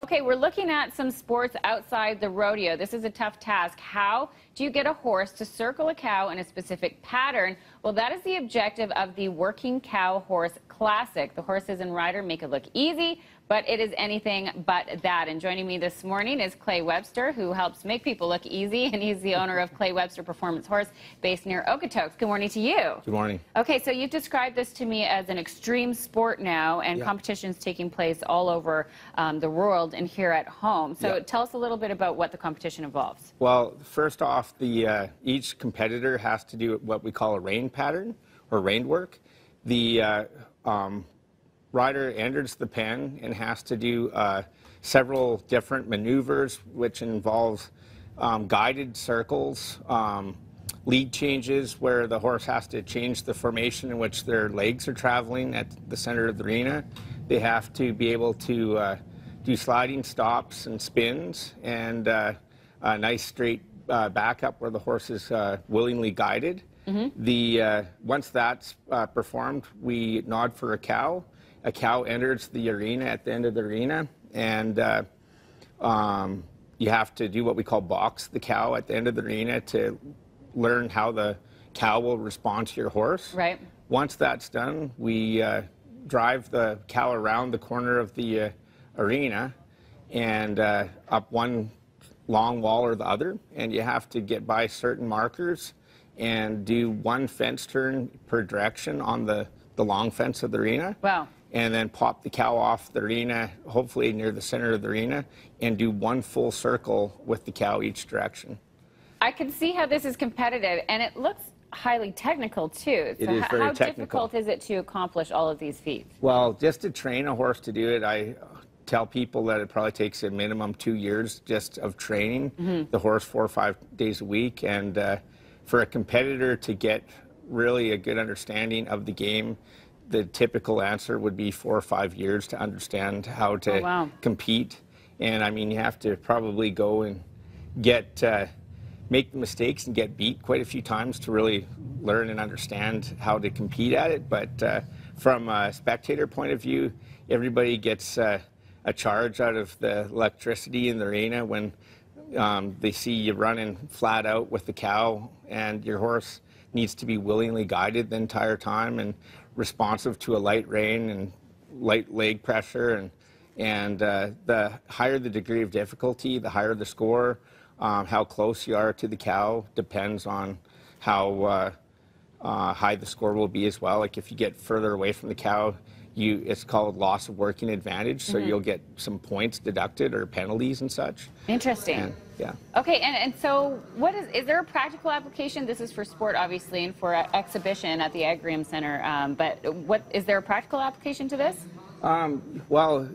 Okay, we're looking at some sports outside the rodeo. This is a tough task. How do you get a horse to circle a cow in a specific pattern? Well, that is the objective of the Working Cow Horse Classic. The horses and rider make it look easy, but it is anything but that. And joining me this morning is Clay Webster, who helps make people look easy, and he's the owner of Clay Webster Performance Horse based near Okotoks. Good morning to you. Good morning. Okay, so you've described this to me as an extreme sport now, and competitions taking place all over the world and here at home. So tell us a little bit about what the competition involves. Well, first off, each competitor has to do what we call a rein pattern or rein work. The rider enters the pen and has to do several different maneuvers, which involves guided circles, lead changes where the horse has to change the formation in which their legs are traveling at the center of the arena. They have to be able to do sliding stops and spins, and a nice straight backup where the horse is willingly guided. Once that's performed, we nod for a cow. A cow enters the arena at the end of the arena, and you have to do what we call box the cow at the end of the arena to learn how the cow will respond to your horse. Right. Once that's done, we drive the cow around the corner of the arena and up one long wall or the other, and you have to get by certain markers and do one fence turn per direction on the long fence of the arena. Wow. And then pop the cow off the arena, hopefully near the center of the arena, and do one full circle with the cow each direction. I can see how this is competitive, and it looks highly technical too. So it is very how technical. difficult is it to accomplish all of these feats? Well, just to train a horse to do it, I tell people that it probably takes a minimum 2 years just of training the horse 4 or 5 days a week. And for a competitor to get really a good understanding of the game, the typical answer would be 4 or 5 years to understand how to compete. And I mean, you have to probably go and make the mistakes and get beat quite a few times to really learn and understand how to compete at it. But from a spectator point of view, everybody gets a charge out of the electricity in the arena when they see you running flat out with the cow, and your horse needs to be willingly guided the entire time and responsive to a light rein and light leg pressure. And the higher the degree of difficulty, the higher the score. How close you are to the cow depends on how high the score will be as well. Like if you get further away from the cow, it's called loss of working advantage, so you'll get some points deducted or penalties and such. Interesting. And, okay, and so is there a practical application? This is for sport, obviously, and for exhibition at the Agrium Center, but is there a practical application to this? Well,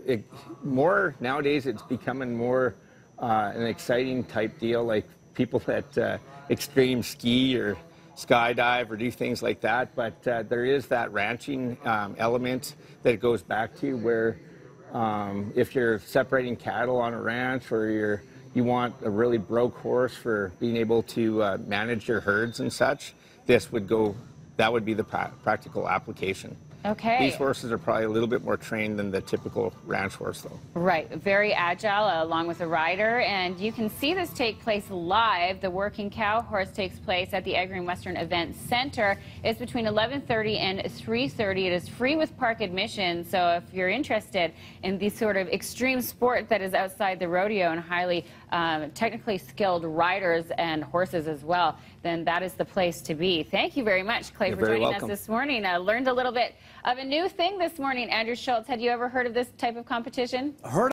more nowadays it's becoming more an exciting type deal, like people that extreme ski or skydive or do things like that. But there is that ranching element that it goes back to, where if you're separating cattle on a ranch, or you want a really broke horse for being able to manage your herds and such, that would be the practical application. Okay. These horses are probably a little bit more trained than the typical ranch horse, though. Right. Very agile, along with a rider. And you can see this take place live. The Working Cow Horse takes place at the Agrium Western Event Center. It's between 11:30 and 3:30. It is free with park admission. So if you're interested in the sort of extreme sport that is outside the rodeo and highly technically skilled riders and horses as well, then that is the place to be. Thank you very much, Clay, for joining us this morning. I learned a little bit of a new thing this morning. Andrew Schultz, had you ever heard of this type of competition? Heard